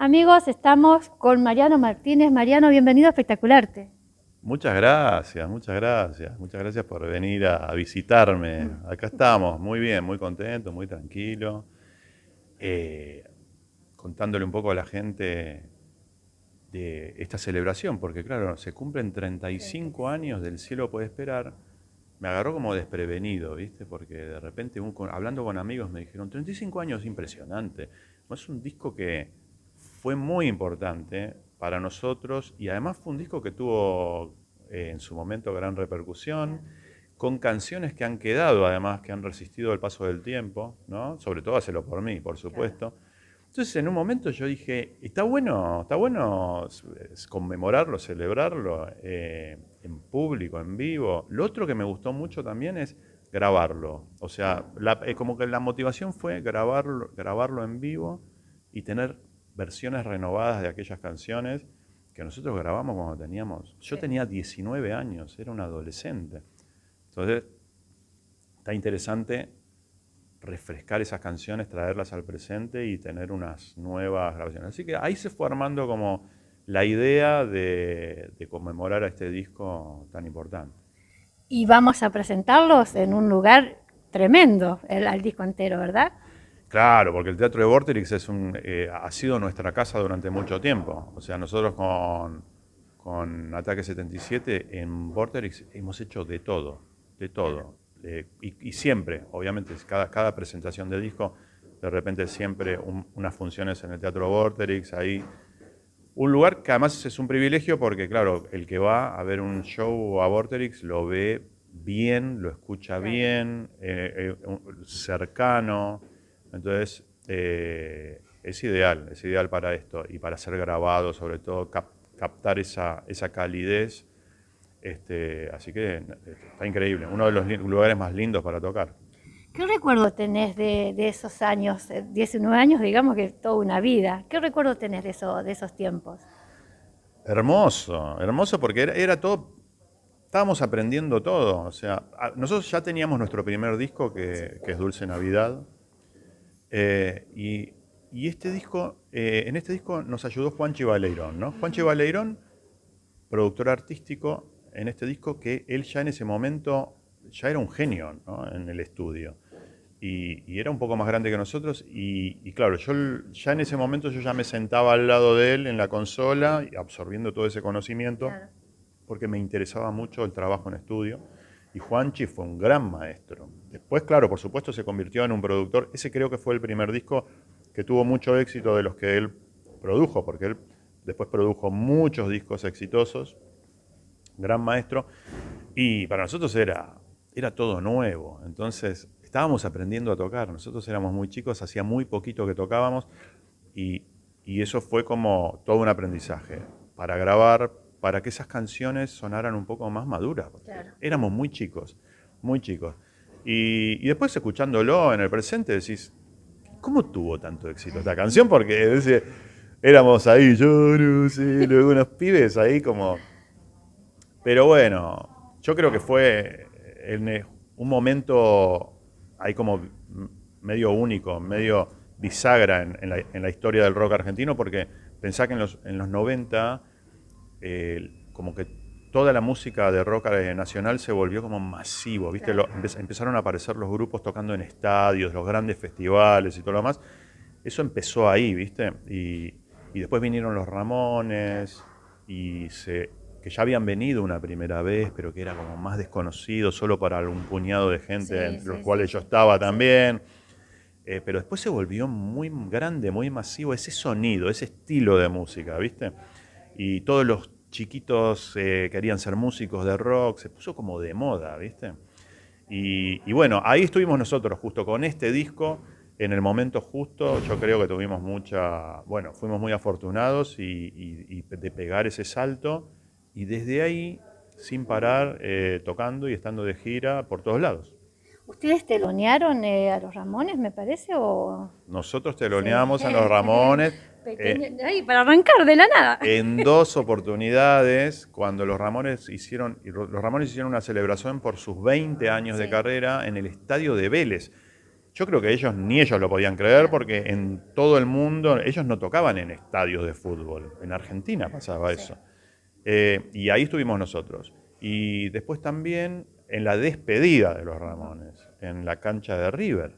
Amigos, estamos con Mariano Martínez. Mariano, bienvenido a Espectacularte. Muchas gracias, muchas gracias. Muchas gracias por venir a visitarme. Acá estamos, muy bien, muy contentos, muy tranquilos. eh, Contándole un poco a la gente de esta celebración, porque claro, se cumplen 35 años del Cielo Puede Esperar. Me agarró como desprevenido, ¿viste? Porque de repente, hablando con amigos, me dijeron, 35 años, impresionante. Es un disco que fue muy importante para nosotros y además fue un disco que tuvo en su momento gran repercusión, con canciones que han quedado, además, que han resistido el paso del tiempo, ¿no? Sobre todo Hacelo por mí, por supuesto. Entonces, en un momento yo dije, está bueno conmemorarlo, celebrarlo en público, en vivo. Lo otro que me gustó mucho también es grabarlo. O sea, como que la motivación fue grabarlo en vivo y tener versiones renovadas de aquellas canciones que nosotros grabamos cuando yo tenía 19 años, era un adolescente. Entonces, está interesante refrescar esas canciones, traerlas al presente y tener unas nuevas grabaciones. Así que ahí se fue armando como la idea de conmemorar a este disco tan importante. Y vamos a presentarlos en un lugar tremendo, al disco entero, ¿verdad? Claro, porque el Teatro de Vorterix ha sido nuestra casa durante mucho tiempo. O sea, nosotros con Ataque 77 en Vorterix hemos hecho de todo, de todo. Y siempre, obviamente, cada presentación de disco, de repente siempre unas funciones en el Teatro Vorterix, ahí. Un lugar que además es un privilegio porque, claro, el que va a ver un show a Vorterix lo ve bien, lo escucha bien, cercano. Entonces, es ideal para esto y para ser grabado, sobre todo captar esa calidez. Así que está increíble, uno de los lugares más lindos para tocar. ¿Qué recuerdo tenés de esos años, 19 años, digamos que toda una vida? ¿Qué recuerdo tenés de esos tiempos? Hermoso, hermoso porque era todo, estábamos aprendiendo todo. O sea, nosotros ya teníamos nuestro primer disco que es Dulce Navidad. eh, y, y este disco, en este disco nos ayudó Juanchi Baleirón, ¿no? Juanchi Baleirón, productor artístico en este disco, que él ya en ese momento ya era un genio, ¿no? En el estudio. Y era un poco más grande que nosotros y claro, ya en ese momento yo ya me sentaba al lado de él en la consola, absorbiendo todo ese conocimiento, Claro. porque me interesaba mucho el trabajo en estudio. Y Juanchi fue un gran maestro. Después, claro, por supuesto se convirtió en un productor. Ese creo que fue el primer disco que tuvo mucho éxito de los que él produjo, porque él después produjo muchos discos exitosos, gran maestro. Y para nosotros era todo nuevo. Entonces estábamos aprendiendo a tocar. Nosotros éramos muy chicos, hacía muy poquito que tocábamos y, y eso fue como todo un aprendizaje para grabar, para que esas canciones sonaran un poco más maduras. Claro. Éramos muy chicos, muy chicos. Y después escuchándolo en el presente decís, ¿cómo tuvo tanto éxito esta canción? Porque éramos ahí, yo no sé, luego unos pibes ahí como... Pero bueno, yo creo que fue un momento ahí como medio único, medio bisagra en la historia del rock argentino, porque pensá que en los 90 como que toda la música de rock nacional se volvió como masivo, ¿viste? Empezaron a aparecer los grupos tocando en estadios, los grandes festivales y todo lo demás. Eso empezó ahí, ¿viste? Y después vinieron los Ramones, que ya habían venido una primera vez, pero que era como más desconocido, solo para un puñado de gente, Sí, entre los sí, sí, cuales yo sí. estaba Sí. también. Pero después se volvió muy grande, muy masivo, ese sonido, ese estilo de música, ¿viste? Y todos los chiquitos querían ser músicos de rock, se puso como de moda, ¿viste? Y bueno, ahí estuvimos nosotros justo con este disco, en el momento justo, yo creo que tuvimos bueno, fuimos muy afortunados y de pegar ese salto, y desde ahí, sin parar, tocando y estando de gira por todos lados. ¿Ustedes telonearon a los Ramones, me parece, o...? Nosotros Sí. teloneamos a los Ramones Pequeño, ahí, para arrancar de la nada. en dos oportunidades, cuando los Ramones hicieron una celebración por sus 20 años de Sí. carrera en el estadio de Vélez. yo creo que ni ellos lo podían creer porque en todo el mundo, ellos no tocaban en estadios de fútbol. En Argentina pasaba eso. Y ahí estuvimos nosotros. Y después también en la despedida de los Ramones, en la cancha de River.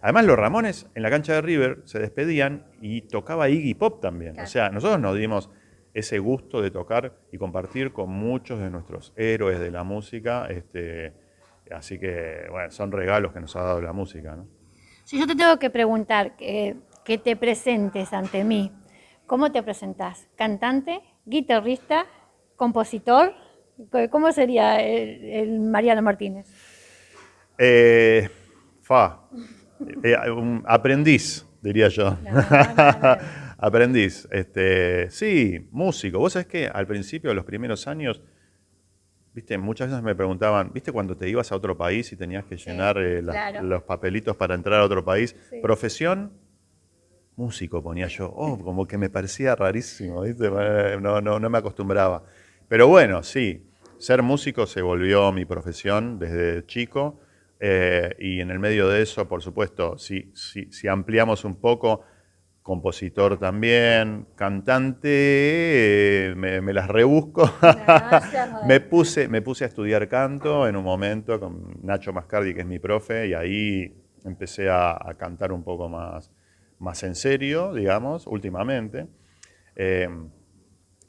Además, los Ramones en la cancha de River se despedían y tocaba Iggy Pop también. Claro. O sea, nosotros nos dimos ese gusto de tocar y compartir con muchos de nuestros héroes de la música. Así que, bueno, son regalos que nos ha dado la música, ¿no? Si yo te tengo que preguntar que te presentes ante mí, ¿cómo te presentás? ¿Cantante? ¿Guitarrista? ¿Compositor? ¿Cómo sería el Mariano Martínez? Un aprendiz, diría yo. No. Aprendiz. Sí, músico. Vos sabés que al principio, los primeros años, viste, muchas veces me preguntaban, ¿viste cuando te ibas a otro país y tenías que llenar claro. los papelitos para entrar a otro país? Sí. Profesión, músico ponía yo. Como que me parecía rarísimo, ¿viste? No me acostumbraba. Pero bueno, sí, ser músico se volvió mi profesión desde chico. Y en el medio de eso, por supuesto, si ampliamos un poco, compositor también, cantante, me las rebusco. me puse a estudiar canto en un momento con Nacho Mascardi, que es mi profe, y ahí empecé a cantar un poco más en serio, digamos, últimamente.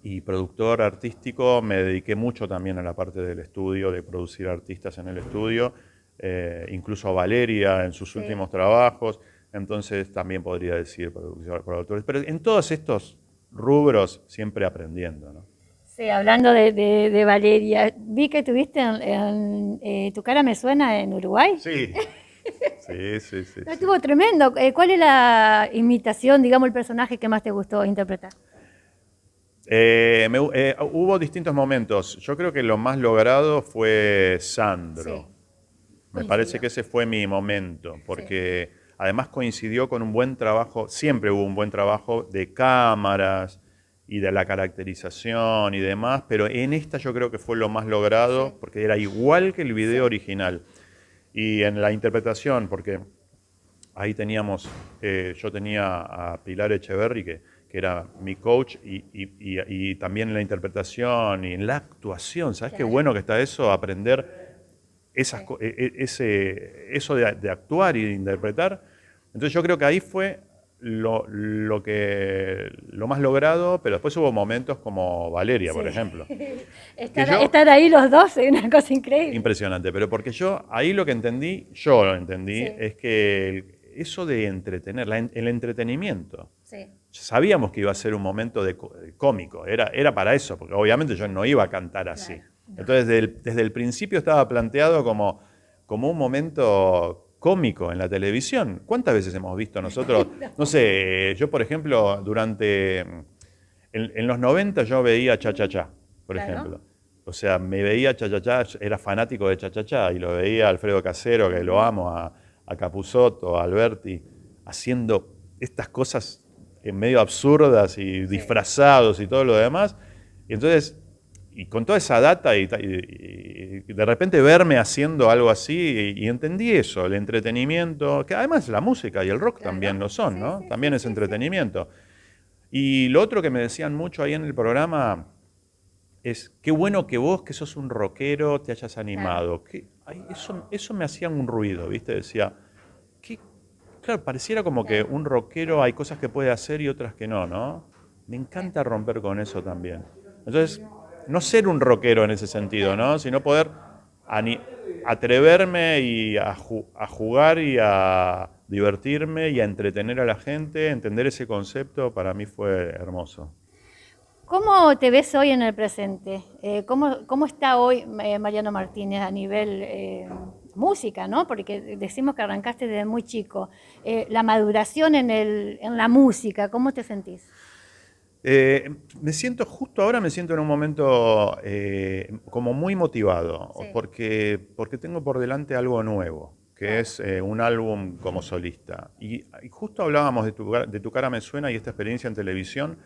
Y productor artístico, me dediqué mucho también a la parte del estudio, de producir artistas en el estudio. Incluso a Valeria en sus últimos trabajos, entonces también podría decir productores, pero en todos estos rubros siempre aprendiendo, ¿no? Sí, hablando de Valeria, vi que tuviste en Tu cara me suena en Uruguay. Sí. Sí. Estuvo tremendo. ¿Cuál es la imitación, digamos, el personaje que más te gustó interpretar? Hubo distintos momentos. Yo creo que lo más logrado fue Sandro. Sí. Me parece que ese fue mi momento, porque además coincidió con un buen trabajo, siempre hubo un buen trabajo de cámaras y de la caracterización y demás, pero en esta yo creo que fue lo más logrado, porque era igual que el video original. Y en la interpretación, porque ahí teníamos, yo tenía a Pilar Echeverri, que era mi coach, y también en la interpretación y en la actuación. ¿Sabes qué bueno que está eso? Aprender eso de actuar y de interpretar. Entonces yo creo que ahí fue lo más logrado, pero después hubo momentos como Valeria, por ejemplo. Estar ahí los dos es una cosa increíble. Impresionante, pero porque yo lo entendí, es que eso de entretener, el entretenimiento. Sí. Sabíamos que iba a ser un momento de cómico, era para eso, porque obviamente yo no iba a cantar así. Claro. Entonces, desde el principio estaba planteado como un momento cómico en la televisión. ¿Cuántas veces hemos visto nosotros? No sé, yo por ejemplo, en los 90 yo veía Cha Cha Cha, por ejemplo. O sea, me veía Cha Cha Cha, era fanático de Cha Cha Cha, y lo veía a Alfredo Casero, que lo amo, a Capusotto, a Alberti, haciendo estas cosas medio absurdas y disfrazados y todo lo demás. Y entonces, y con toda esa data y de repente verme haciendo algo así, y entendí eso, el entretenimiento, que además la música y el rock también lo son, ¿no? También es entretenimiento. Y lo otro que me decían mucho ahí en el programa es, qué bueno que vos, que sos un rockero, te hayas animado. Eso me hacía un ruido, ¿viste? Decía, claro, pareciera como que un rockero hay cosas que puede hacer y otras que no, ¿no? Me encanta romper con eso también. Entonces, no ser un rockero en ese sentido, ¿no? Sino poder atreverme y a jugar y a divertirme y a entretener a la gente, entender ese concepto, para mí fue hermoso. ¿Cómo te ves hoy en el presente? ¿Cómo está hoy Mariano Martínez a nivel música, ¿no? Porque decimos que arrancaste desde muy chico. La maduración en la música, ¿cómo te sentís? Justo ahora me siento en un momento como muy motivado, porque tengo por delante algo nuevo, que es un álbum como solista. Y justo hablábamos de Tu cara me suena y esta experiencia en televisión,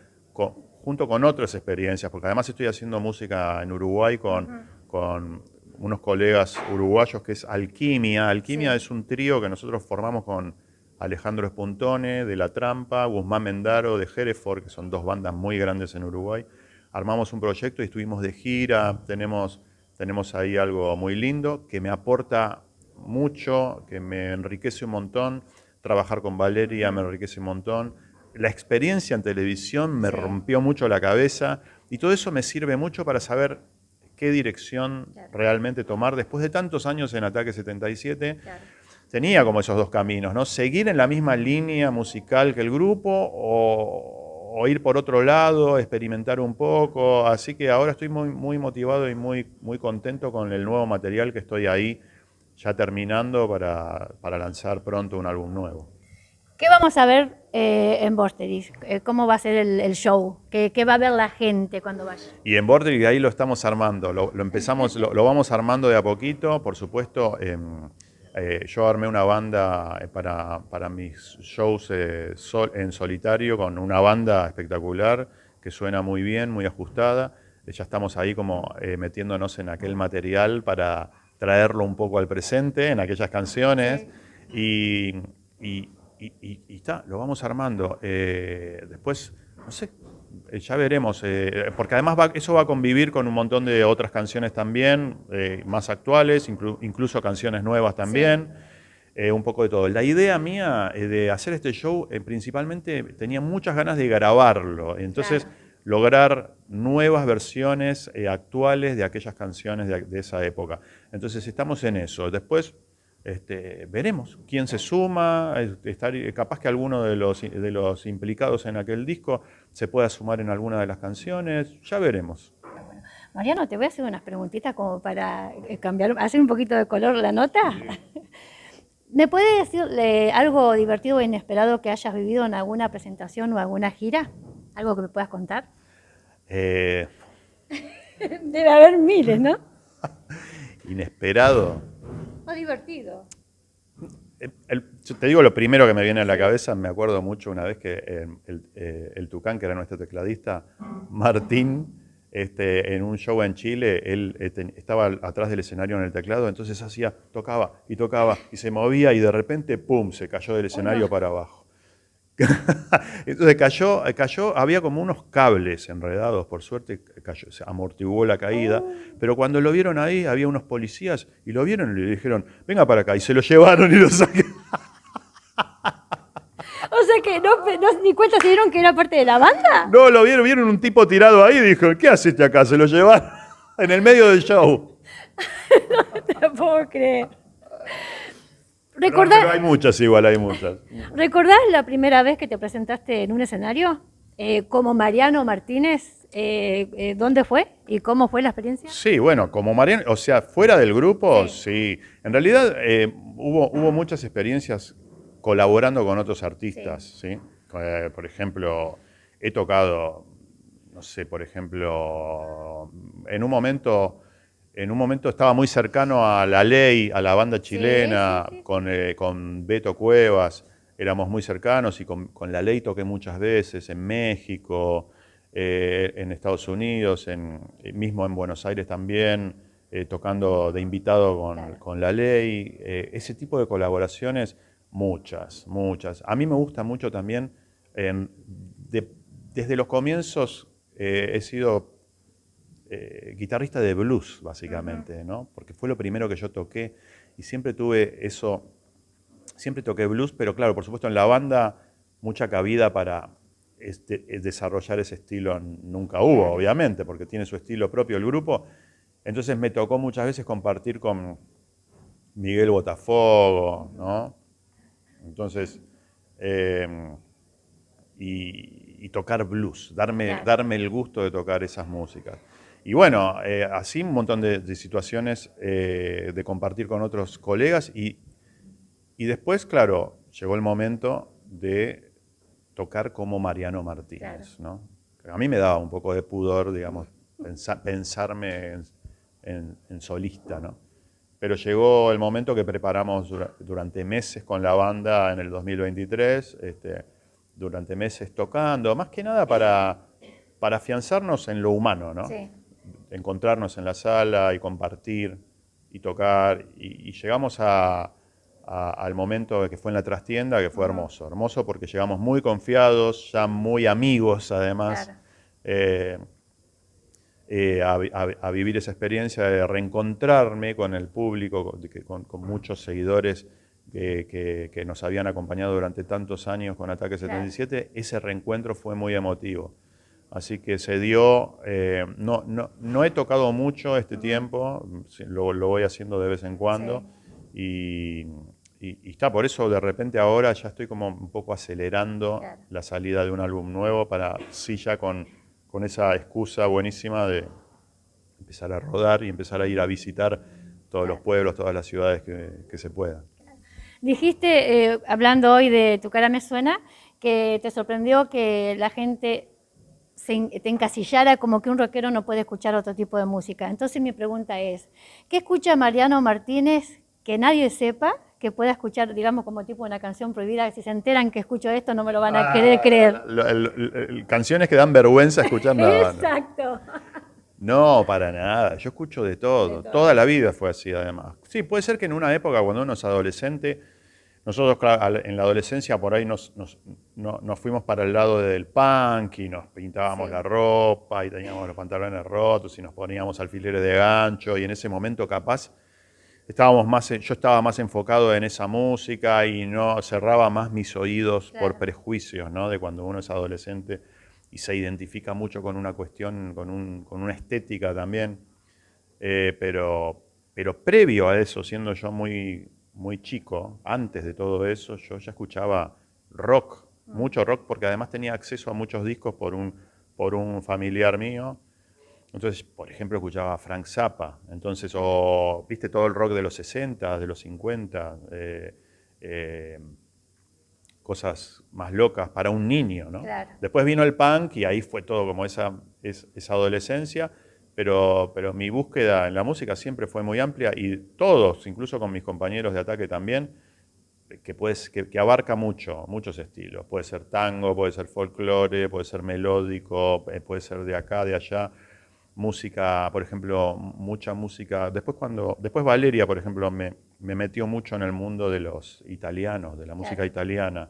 junto con otras experiencias, porque además estoy haciendo música en Uruguay con unos colegas uruguayos que es Alquimia. Alquimia Sí. es un trío que nosotros formamos con Alejandro Spuntone de La Trampa, Guzmán Mendaro de Hereford, que son dos bandas muy grandes en Uruguay. Armamos un proyecto y estuvimos de gira, tenemos ahí algo muy lindo que me aporta mucho, que me enriquece un montón. Trabajar con Valeria me enriquece un montón. La experiencia en televisión me Sí. rompió mucho la cabeza y todo eso me sirve mucho para saber qué dirección Claro. realmente tomar. Después de tantos años en Ataque 77, Claro. tenía como esos dos caminos, ¿no? Seguir en la misma línea musical que el grupo o ir por otro lado, experimentar un poco. Así que ahora estoy muy motivado y muy contento con el nuevo material que estoy ahí ya terminando para lanzar pronto un álbum nuevo. ¿Qué vamos a ver en Vorterix? ¿Cómo va a ser el show? ¿Qué va a ver la gente cuando vaya? Y en Vorterix ahí lo estamos armando, lo empezamos, lo vamos armando de a poquito, por supuesto. Yo armé una banda para mis shows en solitario con una banda espectacular que suena muy bien, muy ajustada. Ya estamos ahí como metiéndonos en aquel material para traerlo un poco al presente, en aquellas canciones. Y, y está, lo vamos armando. Después, no sé, ya veremos, porque además eso va a convivir con un montón de otras canciones también, más actuales, incluso canciones nuevas también, un poco de todo. La idea mía de hacer este show, principalmente tenía muchas ganas de grabarlo, entonces lograr nuevas versiones actuales de aquellas canciones de esa época. Entonces estamos en eso. Después veremos quién se suma, capaz que alguno de los implicados en aquel disco se pueda sumar en alguna de las canciones, ya veremos. Mariano, te voy a hacer unas preguntitas como para cambiar, hacer un poquito de color la nota. ¿Me puede decir algo divertido o inesperado que hayas vivido en alguna presentación o alguna gira? ¿Algo que me puedas contar? Eh, Debe haber miles, ¿no? Inesperado. O divertido. Yo te digo lo primero que me viene a la cabeza, me acuerdo mucho una vez que el Tucán, que era nuestro tecladista, Martín, en un show en Chile, él estaba atrás del escenario en el teclado, entonces tocaba y se movía y de repente, ¡pum!, se cayó del escenario para abajo. Entonces cayó, había como unos cables enredados, por suerte cayó, se amortiguó la caída, pero cuando lo vieron ahí había unos policías y lo vieron y le dijeron, venga para acá, y se lo llevaron y lo sacaron. O sea que ni cuenta se dieron que era parte de la banda. No, lo vieron un tipo tirado ahí y dijo, ¿qué haces acá? Se lo llevaron en el medio del show. No te lo puedo creer. Pero hay muchas igual, hay muchas. ¿Recordás la primera vez que te presentaste en un escenario? Como Mariano Martínez, ¿dónde fue y cómo fue la experiencia? Sí, bueno, como Mariano, o sea, fuera del grupo, sí. En realidad hubo muchas experiencias colaborando con otros artistas, ¿sí? Por ejemplo, he tocado, no sé, por ejemplo, en un momento estaba muy cercano a La Ley, a la banda chilena, sí. con Beto Cuevas, éramos muy cercanos y con La Ley toqué muchas veces en México, en Estados Unidos, mismo en Buenos Aires también, tocando de invitado con La Ley. Ese tipo de colaboraciones, muchas. A mí me gusta mucho también, desde los comienzos he sido guitarrista de blues, básicamente, ¿no? Porque fue lo primero que yo toqué y siempre tuve eso, siempre toqué blues, pero claro, por supuesto en la banda mucha cabida para desarrollar ese estilo nunca hubo, obviamente, porque tiene su estilo propio el grupo. Entonces me tocó muchas veces compartir con Miguel Botafogo, ¿no? Entonces, y tocar blues, darme el gusto de tocar esas músicas. Y bueno, así un montón de situaciones de compartir con otros colegas y después, claro, llegó el momento de tocar como Mariano Martínez, ¿no? A mí me daba un poco de pudor, digamos, pensarme en solista, ¿no? Pero llegó el momento que preparamos durante meses con la banda en el 2023, durante meses tocando, más que nada para afianzarnos en lo humano, ¿no? Sí. Encontrarnos en la sala y compartir. y tocar. Y llegamos al momento que fue en la trastienda, que fue hermoso. Hermoso porque llegamos muy confiados, ya muy amigos además. Claro. A vivir esa experiencia de reencontrarme con el público, con muchos seguidores que nos habían acompañado durante tantos años con Ataque 77, ese reencuentro fue muy emotivo. Así que se dio, no he tocado mucho este tiempo, lo voy haciendo de vez en cuando, y está, por eso de repente ahora ya estoy como un poco acelerando la salida de un álbum nuevo para, sí, ya con esa excusa buenísima de empezar a rodar y empezar a ir a visitar todos los pueblos, todas las ciudades que se puedan. Dijiste, hablando hoy de Tu cara me suena, que te sorprendió que la gente te encasillara como que un rockero no puede escuchar otro tipo de música. Entonces mi pregunta es, ¿qué escucha Mariano Martínez que nadie sepa, que pueda escuchar, digamos, como tipo una canción prohibida? Si se enteran que escucho esto, no me lo van a querer creer. Canciones que dan vergüenza escuchar, nada. Exacto. No, para nada. Yo escucho de todo. Toda la vida fue así, además. Sí, puede ser que en una época, cuando uno es adolescente, nosotros en la adolescencia por ahí nos fuimos para el lado del punk y nos pintábamos la ropa y teníamos los pantalones rotos y nos poníamos alfileres de gancho, y en ese momento capaz yo estaba más enfocado en esa música y no cerraba más mis oídos por prejuicios, ¿no? De cuando uno es adolescente y se identifica mucho con una cuestión, con una estética también. Pero previo a eso, siendo yo muy chico, antes de todo eso, yo ya escuchaba rock, mucho rock, porque además tenía acceso a muchos discos por un familiar mío. Entonces, por ejemplo, escuchaba Frank Zappa, entonces, o viste todo el rock de los 60, de los 50, cosas más locas para un niño, ¿no? Claro. Después vino el punk y ahí fue todo como esa adolescencia, pero mi búsqueda en la música siempre fue muy amplia, y todos, incluso con mis compañeros de Ataque también, que abarca muchos estilos. Puede ser tango, puede ser folclore, puede ser melódico, puede ser de acá, de allá. Música, por ejemplo, mucha música. Después Valeria, por ejemplo, me metió mucho en el mundo de los italianos, de la música italiana,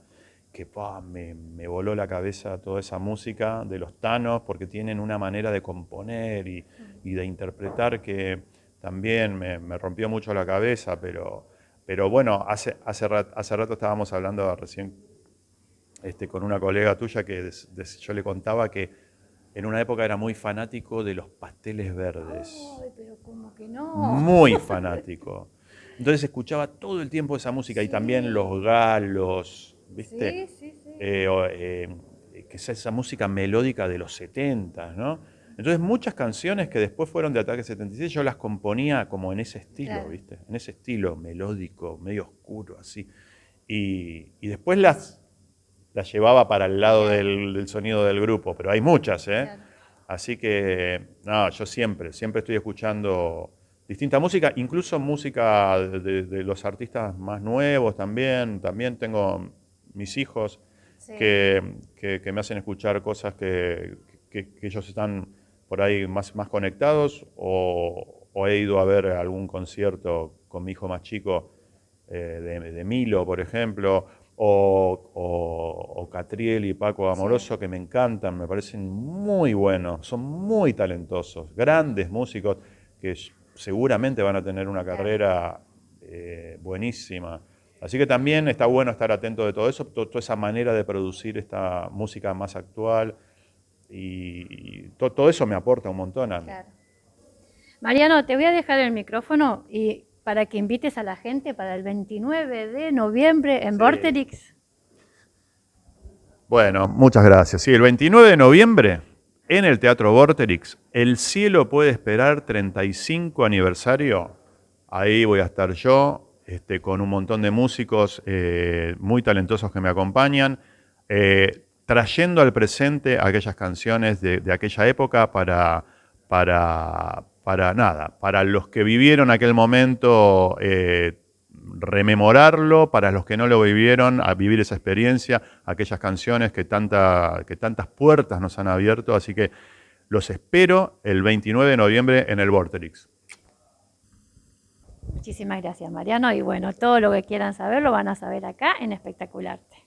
que me voló la cabeza toda esa música de los tanos, porque tienen una manera de componer y de interpretar que también me rompió mucho la cabeza, pero bueno, hace rato estábamos hablando recién con una colega tuya que yo le contaba que en una época era muy fanático de los pasteles verdes. Ay, pero como que no. Muy fanático. Entonces escuchaba todo el tiempo esa música, y también los galos, ¿viste? Sí. Que es esa música melódica de los 70, ¿no? Entonces muchas canciones que después fueron de Ataque 77, yo las componía como en ese estilo, ¿viste? En ese estilo melódico, medio oscuro, así. Y después las llevaba para el lado del sonido del grupo, pero hay muchas, ¿eh? Claro. Así que, no, yo siempre estoy escuchando distinta música, incluso música de los artistas más nuevos también. También tengo mis hijos que me hacen escuchar cosas que ellos están por ahí más conectados, o he ido a ver algún concierto con mi hijo más chico, de Milo, por ejemplo, o Catriel y Paco Amoroso, que me encantan, me parecen muy buenos, son muy talentosos, grandes músicos que seguramente van a tener una carrera buenísima. Así que también está bueno estar atento de todo eso, toda esa manera de producir esta música más actual, y todo eso me aporta un montón a mí. Claro. Mariano, te voy a dejar el micrófono y para que invites a la gente para el 29 de noviembre en Vorterix. Bueno, muchas gracias. Sí, el 29 de noviembre en el Teatro Vorterix, El cielo puede esperar, 35 aniversario. Ahí voy a estar yo, con un montón de músicos muy talentosos que me acompañan, trayendo al presente aquellas canciones de aquella época para los que vivieron aquel momento, rememorarlo, para los que no lo vivieron, a vivir esa experiencia, aquellas canciones que tantas puertas nos han abierto. Así que los espero el 29 de noviembre en el Vorterix. Muchísimas gracias, Mariano. Y bueno, todo lo que quieran saber lo van a saber acá en Espectacularte.